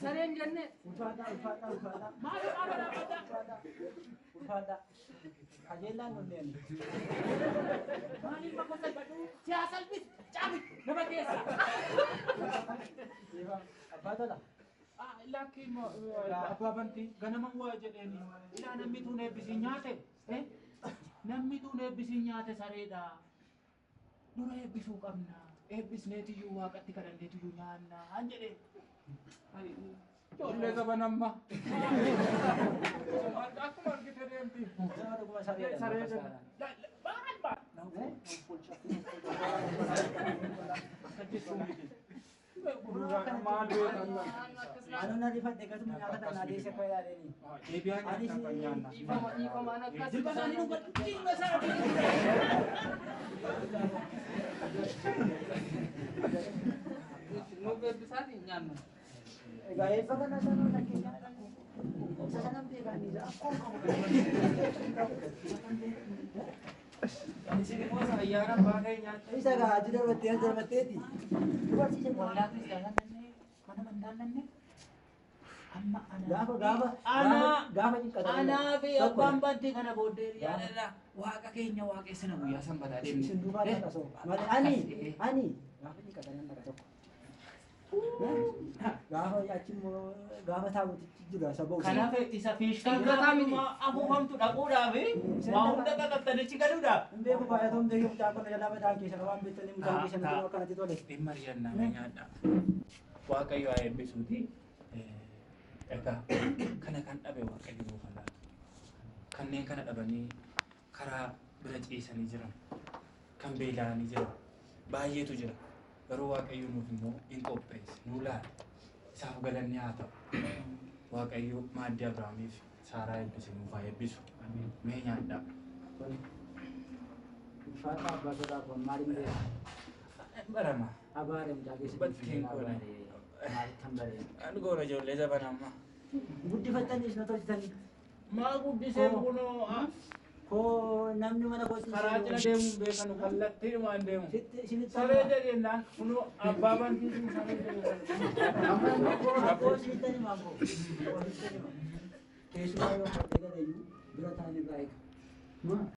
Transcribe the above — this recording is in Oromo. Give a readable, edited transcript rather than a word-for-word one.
Sareen jenne ulfaata. Qajeelaan nunneen. maaliif bakka salphatu siyaasal bit caami nama keessa. Abbaa tola. Lakki abbaa bantii ganama waa jedheeni ilaa namni tuun eebbisii nyaate namni tuun eebbisii nyaate sareedha dura eebbisuu qabna eebbisneetiyyuu waaqatti kadhanneetiyyuu nyaanna han jedhee ijoollee qabanamma akkuma argite deemti sareedha Anu na rifate ka tumo nyata na desa ko ya deni. Deebi'aan nyaata kan nyaanna. Ifamaan akkas. Dilbasani nung batiin na sa. Nung eebbisaatiin nyaanna. Gaya pa ka na sa no nakinya. Sa sanam di ba ni ako ko. Ani sini mo sa ayyaran bagay nyaata. Isa ka ajida batiyan sa bateti. Buat si Wala ko sa mana mandalan ni. Amma Gaafa ni kada. Ana fi abbaan bantii kana booddee yaadadha. Waaqa keenya waaqessina guyyaa sanbataa deemne. Isin duuba ta kaso. Ani. Gaafa ni kada nan tokko. Gaafa achimmo gaafa taa'utti jira saboo. Kanaaf isa fiishkaan gataamuma afuufamtu dhaquudhaaf waa hunda qaqaxxanichi galuudha. Hundee ko baay'ee tomte yoo taa'u kana jalaa bataan keessa waan beektanii mutaan keessa nama kanatti tole. Dhimma riyannaa nyaadha. Waaqayyo haa eebbisuuti. Egaa kana kan dhabe waaqayyo nuuf haa laatu. Kanneen kana dhabanii karaa bira ciisanii jiran kan beela'anii jiran baay'eetu jira. Garuu waaqayyo nuuf immoo hin qopheesse nuu laata. Isaaf galanni haa ta'u. Waaqayyo maaddii Abrahaamiif Saaraa eebbise nuuf haa eebbisu. Mee nyaadhaa. Faata abbaa sodaa kun maaliin beekaa? Barama. Abaarem jaageessi. Bakkeen koone. Maaliif kan baree? An goona ijoollee jaban amma. Guddifattaniis na tolchitanii. Maal guddisee kunoo Koo namni mana kooti. karaa jala deemuun beekanu kallattii dhumaan deemu. Isinitti Saree jedheenaan kunoo abbaa bantii sun saree jedheenaan. Koo isinitti himaa koo. Keessumaa yoo ta'e galeeyyuu bira ta'an irraa eega.